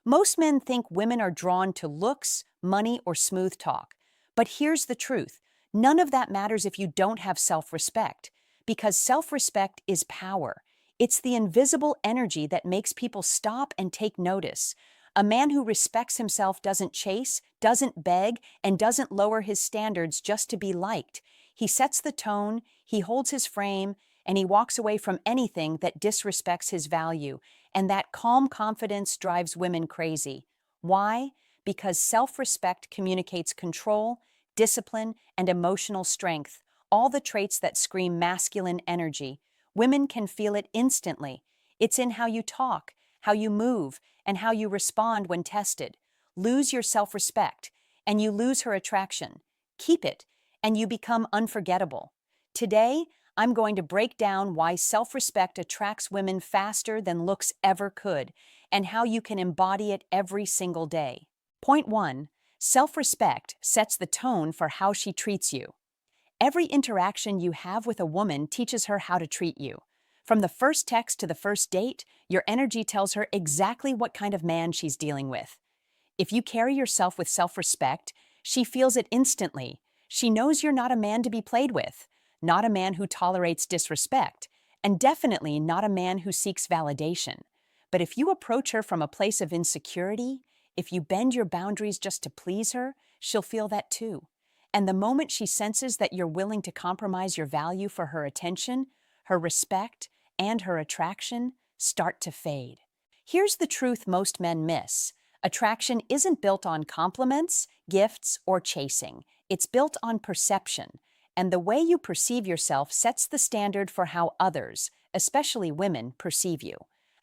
Most men think women are drawn to looks, money, or smooth talk. But here's the truth. None of that matters if you don't have self-respect, because self-respect is power. It's the invisible energy that makes people stop and take notice. A man who respects himself doesn't chase, doesn't beg, and doesn't lower his standards just to be liked. He sets the tone, he holds his frame, and he walks away from anything that disrespects his value. And that calm confidence drives women crazy. Why? Because self-respect communicates control, discipline, and emotional strength, all the traits that scream masculine energy. Women can feel it instantly. It's in how you talk, how you move, and how you respond when tested. Lose your self-respect, and you lose her attraction. Keep it, and you become unforgettable. Today, I'm going to break down why self-respect attracts women faster than looks ever could, and how you can embody it every single day. Point 1. Self-respect sets the tone for how she treats you. Every interaction you have with a woman teaches her how to treat you. From the first text to the first date, your energy tells her exactly what kind of man she's dealing with. If you carry yourself with self-respect, she feels it instantly. She knows you're not a man to be played with, not a man who tolerates disrespect, and definitely not a man who seeks validation. But if you approach her from a place of insecurity, if you bend your boundaries just to please her, she'll feel that too. And the moment she senses that you're willing to compromise your value for her attention, her respect, and her attraction start to fade. Here's the truth most men miss. Attraction isn't built on compliments, gifts, or chasing. It's built on perception. And the way you perceive yourself sets the standard for how others, especially women, perceive you.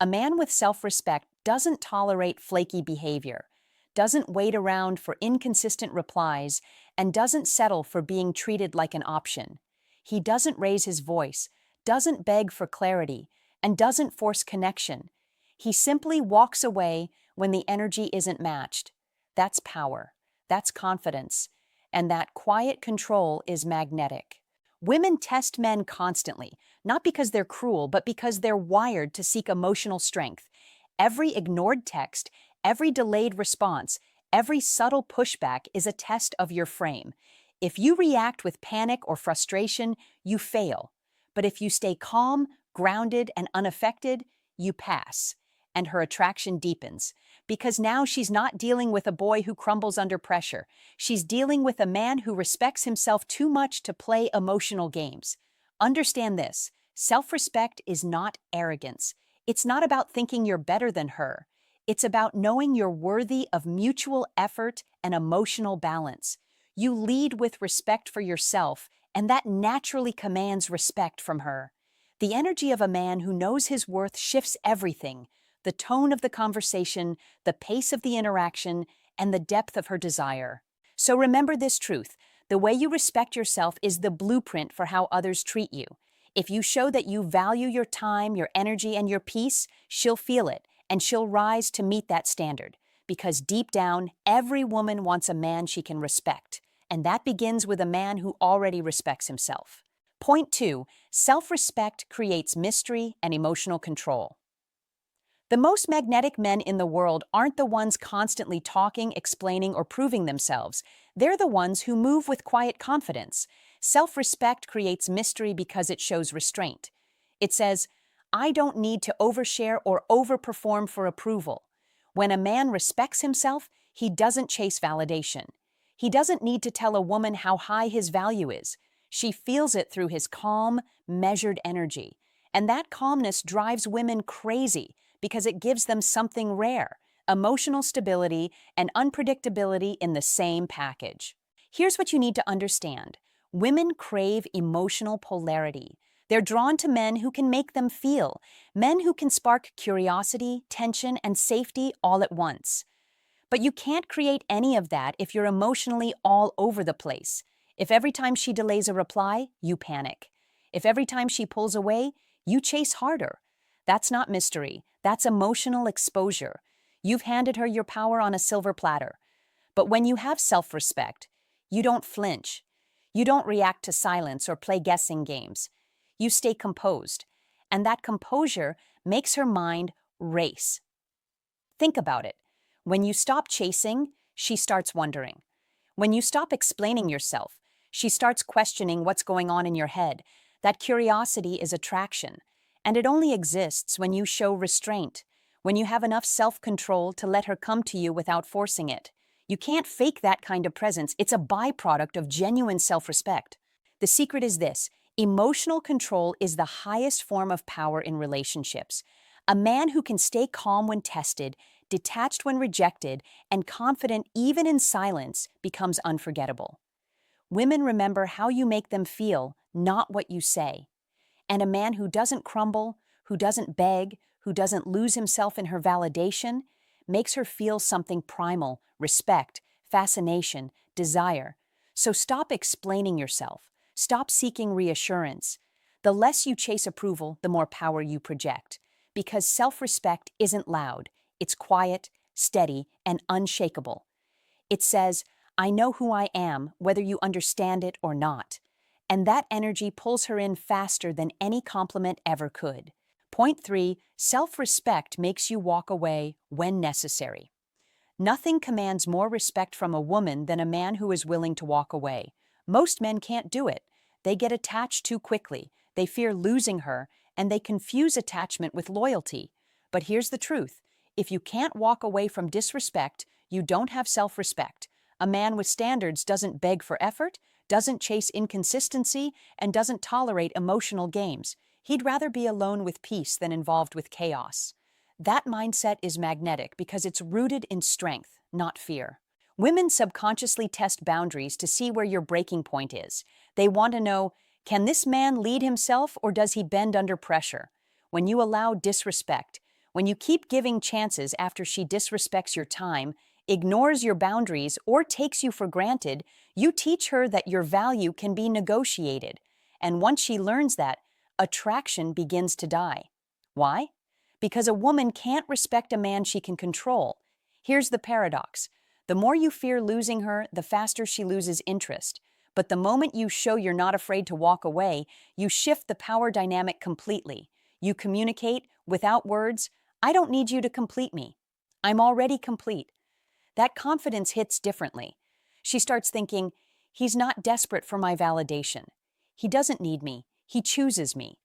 A man with self-respect doesn't tolerate flaky behavior, doesn't wait around for inconsistent replies, and doesn't settle for being treated like an option. He doesn't raise his voice, doesn't beg for clarity, and doesn't force connection. He simply walks away when the energy isn't matched. That's power, that's confidence, and that quiet control is magnetic. Women test men constantly, not because they're cruel, but because they're wired to seek emotional strength. Every ignored text, every delayed response, every subtle pushback is a test of your frame. If you react with panic or frustration, you fail. But if you stay calm, grounded, and unaffected, you pass. And her attraction deepens. Because now she's not dealing with a boy who crumbles under pressure. She's dealing with a man who respects himself too much to play emotional games. Understand this. Self-respect is not arrogance. It's not about thinking you're better than her. It's about knowing you're worthy of mutual effort and emotional balance. You lead with respect for yourself, and that naturally commands respect from her. The energy of a man who knows his worth shifts everything: the tone of the conversation, the pace of the interaction, and the depth of her desire. So remember this truth: the way you respect yourself is the blueprint for how others treat you. If you show that you value your time, your energy, and your peace, she'll feel it, and she'll rise to meet that standard. Because deep down, every woman wants a man she can respect, and that begins with a man who already respects himself. Point 2. Self-respect creates mystery and emotional control. The most magnetic men in the world aren't the ones constantly talking, explaining, or proving themselves. They're the ones who move with quiet confidence. Self-respect creates mystery because it shows restraint. It says, I don't need to overshare or overperform for approval. When a man respects himself, he doesn't chase validation. He doesn't need to tell a woman how high his value is. She feels it through his calm, measured energy. And that calmness drives women crazy because it gives them something rare: emotional stability and unpredictability in the same package. Here's what you need to understand. Women crave emotional polarity. They're drawn to men who can make them feel, men who can spark curiosity, tension, and safety all at once. But you can't create any of that if you're emotionally all over the place. If every time she delays a reply, you panic. If every time she pulls away, you chase harder. That's not mystery. That's emotional exposure. You've handed her your power on a silver platter. But when you have self-respect, you don't flinch. You don't react to silence or play guessing games. You stay composed. And that composure makes her mind race. Think about it. When you stop chasing, she starts wondering. When you stop explaining yourself, she starts questioning what's going on in your head. That curiosity is attraction, and it only exists when you show restraint, when you have enough self-control to let her come to you without forcing it. You can't fake that kind of presence. It's a byproduct of genuine self-respect. The secret is this: emotional control is the highest form of power in relationships. A man who can stay calm when tested, detached when rejected, and confident even in silence becomes unforgettable. Women remember how you make them feel, not what you say. And a man who doesn't crumble, who doesn't beg, who doesn't lose himself in her validation, makes her feel something primal: respect, fascination, desire. So stop explaining yourself. Stop seeking reassurance. The less you chase approval, the more power you project. Because self-respect isn't loud. It's quiet, steady, and unshakable. It says, I know who I am, whether you understand it or not. And that energy pulls her in faster than any compliment ever could. Point 3, self-respect makes you walk away when necessary. Nothing commands more respect from a woman than a man who is willing to walk away. Most men can't do it. They get attached too quickly. They fear losing her, and they confuse attachment with loyalty. But here's the truth. If you can't walk away from disrespect, you don't have self-respect. A man with standards doesn't beg for effort, doesn't chase inconsistency, and doesn't tolerate emotional games. He'd rather be alone with peace than involved with chaos. That mindset is magnetic because it's rooted in strength, not fear. Women subconsciously test boundaries to see where your breaking point is. They want to know, can this man lead himself or does he bend under pressure? When you allow disrespect, when you keep giving chances after she disrespects your time, ignores your boundaries, or takes you for granted, you teach her that your value can be negotiated. And once she learns that, attraction begins to die. Why? Because a woman can't respect a man she can control. Here's the paradox. The more you fear losing her, the faster she loses interest. But the moment you show you're not afraid to walk away, you shift the power dynamic completely. You communicate, without words, I don't need you to complete me. I'm already complete. That confidence hits differently. She starts thinking, he's not desperate for my validation. He doesn't need me. He chooses me.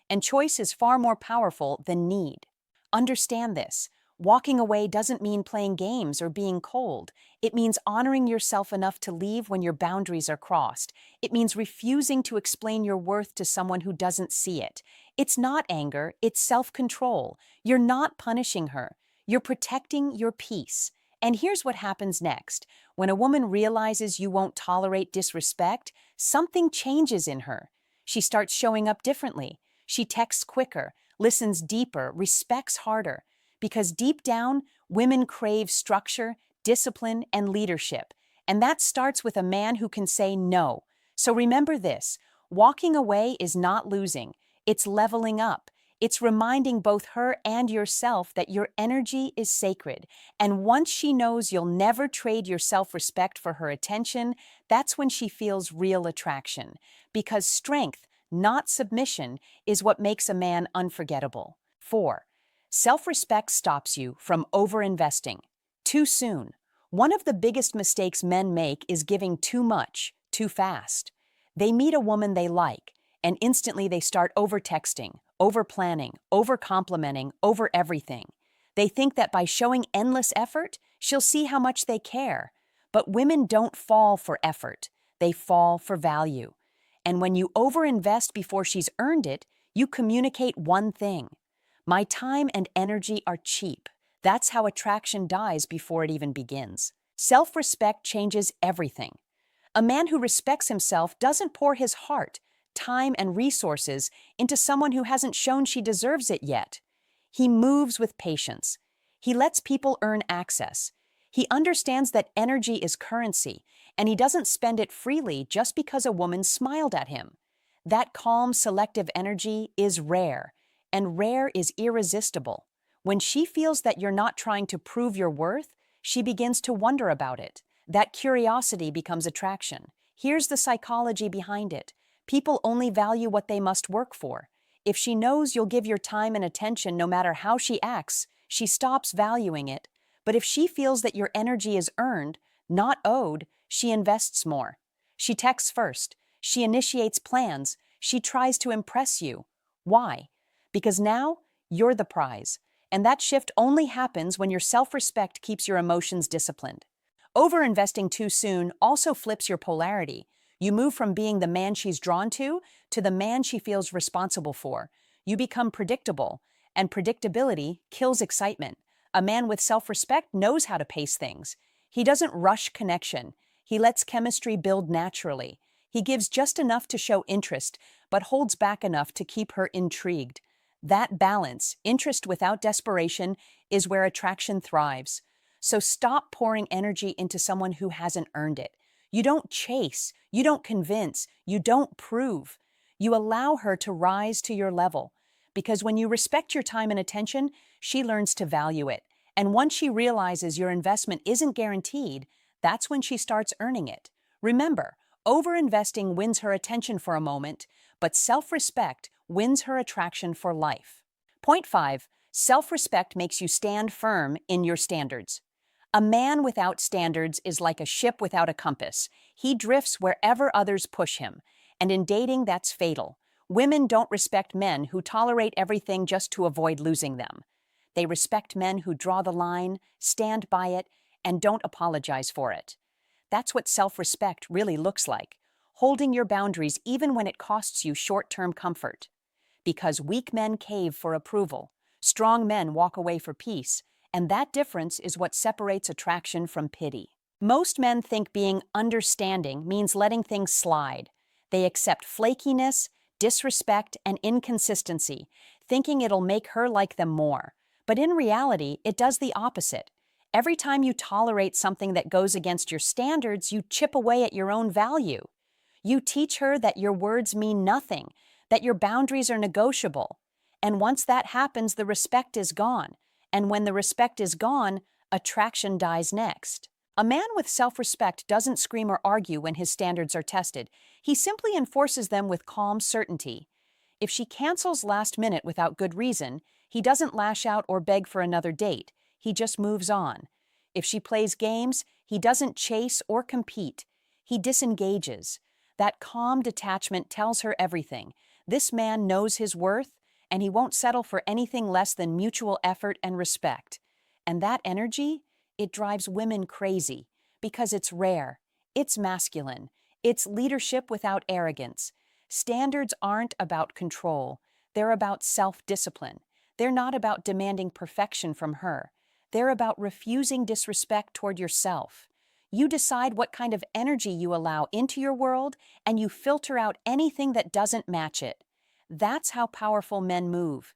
And choice is far more powerful than need. Understand this. Walking away doesn't mean playing games or being cold. It means honoring yourself enough to leave when your boundaries are crossed. It means refusing to explain your worth to someone who doesn't see it. It's not anger, it's self-control. You're not punishing her. You're protecting your peace. And here's what happens next. When a woman realizes you won't tolerate disrespect, something changes in her. She starts showing up differently. She texts quicker, listens deeper, respects harder. Because deep down, women crave structure, discipline, and leadership. And that starts with a man who can say no. So remember this, walking away is not losing. It's leveling up. It's reminding both her and yourself that your energy is sacred. And once she knows you'll never trade your self-respect for her attention, that's when she feels real attraction. Because strength, not submission, is what makes a man unforgettable. 4. Self-respect stops you from overinvesting too soon. One of the biggest mistakes men make is giving too much, too fast. They meet a woman they like, and instantly they start over-texting, over-planning, over-complimenting, over everything. They think that by showing endless effort, she'll see how much they care. But women don't fall for effort. They fall for value. And when you overinvest before she's earned it, you communicate one thing. My time and energy are cheap. That's how attraction dies before it even begins. Self-respect changes everything. A man who respects himself doesn't pour his heart, time, and resources into someone who hasn't shown she deserves it yet. He moves with patience. He lets people earn access. He understands that energy is currency, and he doesn't spend it freely just because a woman smiled at him. That calm, selective energy is rare. And rare is irresistible. When she feels that you're not trying to prove your worth, she begins to wonder about it. That curiosity becomes attraction. Here's the psychology behind it. People only value what they must work for. If she knows you'll give your time and attention no matter how she acts, she stops valuing it. But if she feels that your energy is earned, not owed, she invests more. She texts first. She initiates plans. She tries to impress you. Why? Because now you're the prize. And that shift only happens when your self-respect keeps your emotions disciplined. Overinvesting too soon also flips your polarity. You move from being the man she's drawn to the man she feels responsible for. You become predictable, and predictability kills excitement. A man with self-respect knows how to pace things. He doesn't rush connection. He lets chemistry build naturally. He gives just enough to show interest, but holds back enough to keep her intrigued. That balance, interest without desperation, is where attraction thrives. So stop pouring energy into someone who hasn't earned it. You don't chase, you don't convince, you don't prove. You allow her to rise to your level. Because when you respect your time and attention, she learns to value it. And once she realizes your investment isn't guaranteed, that's when she starts earning it. Remember, overinvesting wins her attention for a moment, but self-respect wins her attraction for life. Point 5. Self-respect makes you stand firm in your standards. A man without standards is like a ship without a compass. He drifts wherever others push him. And in dating, that's fatal. Women don't respect men who tolerate everything just to avoid losing them. They respect men who draw the line, stand by it, and don't apologize for it. That's what self-respect really looks like, holding your boundaries even when it costs you short-term comfort. Because weak men cave for approval, strong men walk away for peace, and that difference is what separates attraction from pity. Most men think being understanding means letting things slide. They accept flakiness, disrespect, and inconsistency, thinking it'll make her like them more. But in reality, it does the opposite. Every time you tolerate something that goes against your standards, you chip away at your own value. You teach her that your words mean nothing, that your boundaries are negotiable. And once that happens, the respect is gone. And when the respect is gone, attraction dies next. A man with self-respect doesn't scream or argue when his standards are tested. He simply enforces them with calm certainty. If she cancels last minute without good reason, he doesn't lash out or beg for another date. He just moves on. If she plays games, he doesn't chase or compete. He disengages. That calm detachment tells her everything. This man knows his worth, and he won't settle for anything less than mutual effort and respect. And that energy, it drives women crazy because it's rare, it's masculine, it's leadership without arrogance. Standards aren't about control, they're about self-discipline. They're not about demanding perfection from her. They're about refusing disrespect toward yourself. You decide what kind of energy you allow into your world, and you filter out anything that doesn't match it. That's how powerful men move.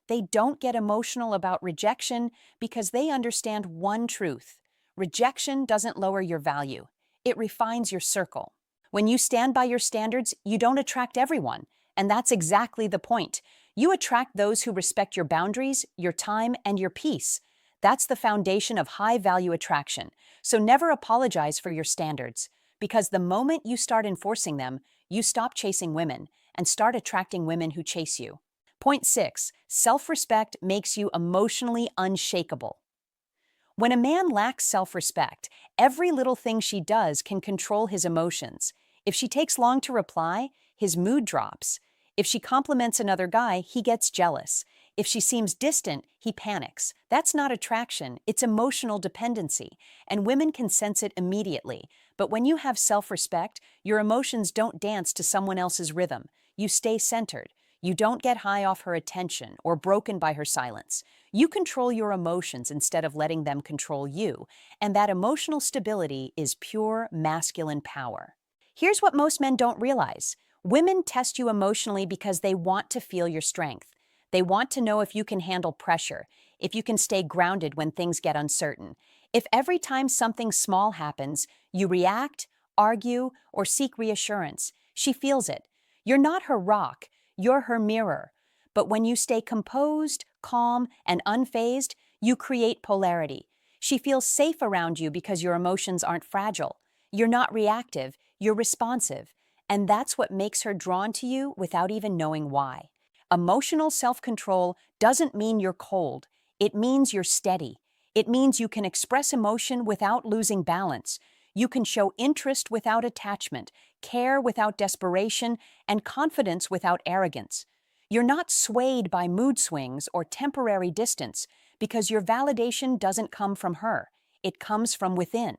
They don't get emotional about rejection because they understand one truth. Rejection doesn't lower your value. It refines your circle. When you stand by your standards, you don't attract everyone. And that's exactly the point. You attract those who respect your boundaries, your time, and your peace. That's the foundation of high-value attraction. So never apologize for your standards, because the moment you start enforcing them, you stop chasing women and start attracting women who chase you. Point 6. Self-respect makes you emotionally unshakable. When a man lacks self-respect, every little thing she does can control his emotions. If she takes long to reply, his mood drops. If she compliments another guy, he gets jealous. If she seems distant, he panics. That's not attraction, it's emotional dependency, and women can sense it immediately. But when you have self-respect, your emotions don't dance to someone else's rhythm. You stay centered. You don't get high off her attention or broken by her silence. You control your emotions instead of letting them control you, and that emotional stability is pure masculine power. Here's what most men don't realize. Women test you emotionally because they want to feel your strength. They want to know if you can handle pressure, if you can stay grounded when things get uncertain. If every time something small happens, you react, argue, or seek reassurance, she feels it. You're not her rock, you're her mirror. But when you stay composed, calm, and unfazed, you create polarity. She feels safe around you because your emotions aren't fragile. You're not reactive, you're responsive. And that's what makes her drawn to you without even knowing why. Emotional self-control doesn't mean you're cold. It means you're steady. It means you can express emotion without losing balance. You can show interest without attachment, care without desperation, and confidence without arrogance. You're not swayed by mood swings or temporary distance because your validation doesn't come from her. It comes from within,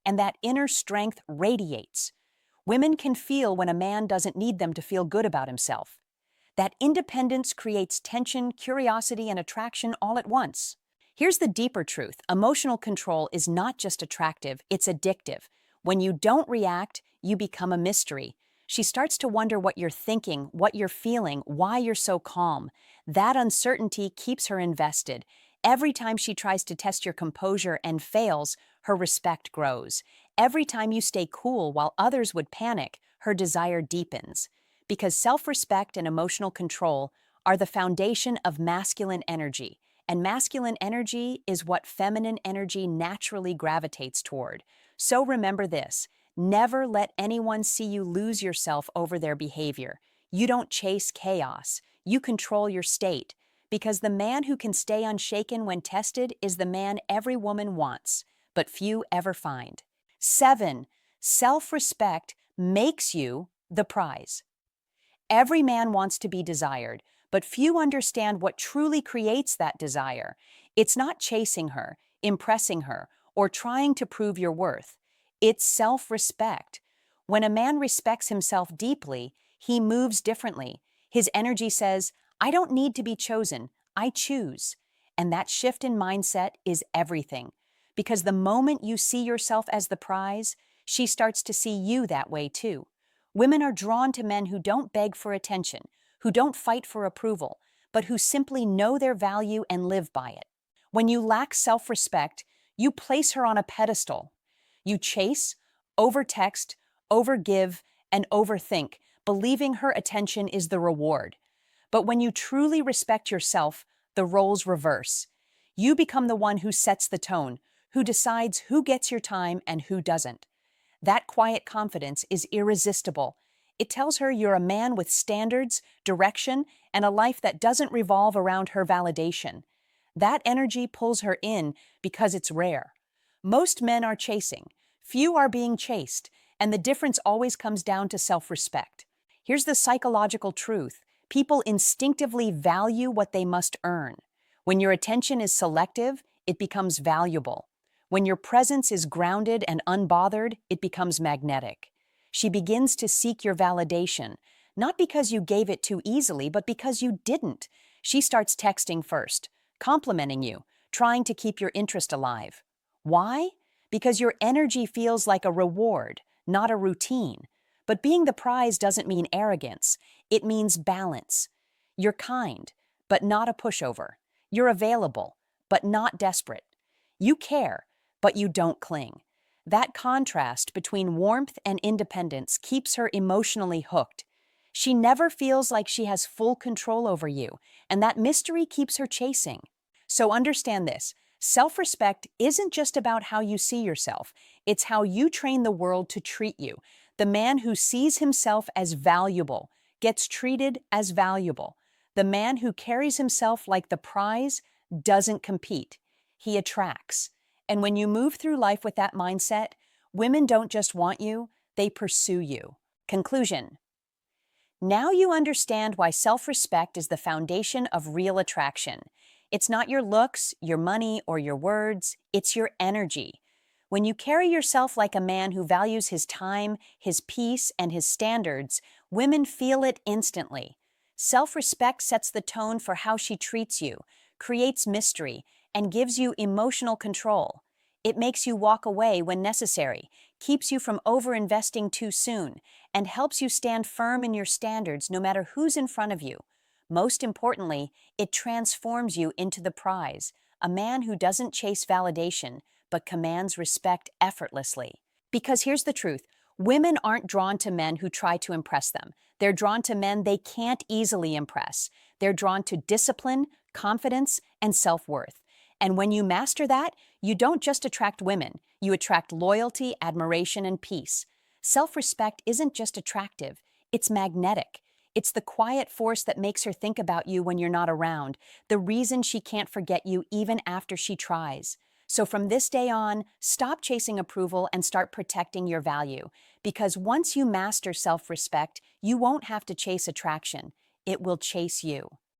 and that inner strength radiates. Women can feel when a man doesn't need them to feel good about himself. That independence creates tension, curiosity, and attraction all at once. Here's the deeper truth. Emotional control is not just attractive, it's addictive. When you don't react, you become a mystery. She starts to wonder what you're thinking, what you're feeling, why you're so calm. That uncertainty keeps her invested. Every time she tries to test your composure and fails, her respect grows. Every time you stay cool while others would panic, her desire deepens. Because self-respect and emotional control are the foundation of masculine energy, and masculine energy is what feminine energy naturally gravitates toward. So remember this: never let anyone see you lose yourself over their behavior. You don't chase chaos, you control your state, because the man who can stay unshaken when tested is the man every woman wants, but few ever find. 7. Self-respect makes you the prize. Every man wants to be desired, but few understand what truly creates that desire. It's not chasing her, impressing her, or trying to prove your worth. It's self-respect. When a man respects himself deeply, he moves differently. His energy says, "I don't need to be chosen, I choose." And that shift in mindset is everything. Because the moment you see yourself as the prize, she starts to see you that way too. Women are drawn to men who don't beg for attention, who don't fight for approval, but who simply know their value and live by it. When you lack self-respect, you place her on a pedestal. You chase, overtext, overgive, and overthink, believing her attention is the reward. But when you truly respect yourself, the roles reverse. You become the one who sets the tone, who decides who gets your time and who doesn't. That quiet confidence is irresistible. It tells her you're a man with standards, direction, and a life that doesn't revolve around her validation. That energy pulls her in because it's rare. Most men are chasing. Few are being chased, and the difference always comes down to self-respect. Here's the psychological truth. People instinctively value what they must earn. When your attention is selective, it becomes valuable. When your presence is grounded and unbothered, it becomes magnetic. She begins to seek your validation, not because you gave it too easily, but because you didn't. She starts texting first, complimenting you, trying to keep your interest alive. Why? Because your energy feels like a reward, not a routine. But being the prize doesn't mean arrogance. It means balance. You're kind, but not a pushover. You're available, but not desperate. You care, but you don't cling. That contrast between warmth and independence keeps her emotionally hooked. She never feels like she has full control over you, and that mystery keeps her chasing. So understand this: self-respect isn't just about how you see yourself, it's how you train the world to treat you. The man who sees himself as valuable gets treated as valuable. The man who carries himself like the prize doesn't compete, he attracts. And when you move through life with that mindset, women don't just want you, they pursue you. Conclusion. Now you understand why self-respect is the foundation of real attraction. It's not your looks, your money, or your words, it's your energy. When you carry yourself like a man who values his time, his peace, and his standards, women feel it instantly. Self-respect sets the tone for how she treats you, creates mystery, and gives you emotional control. It makes you walk away when necessary, keeps you from over-investing too soon, and helps you stand firm in your standards no matter who's in front of you. Most importantly, it transforms you into the prize, a man who doesn't chase validation, but commands respect effortlessly. Because here's the truth: women aren't drawn to men who try to impress them. They're drawn to men they can't easily impress. They're drawn to discipline, confidence, and self-worth. And when you master that, you don't just attract women, you attract loyalty, admiration, and peace. Self-respect isn't just attractive, it's magnetic. It's the quiet force that makes her think about you when you're not around, the reason she can't forget you even after she tries. So from this day on, stop chasing approval and start protecting your value. Because once you master self respect, you won't have to chase attraction, it will chase you.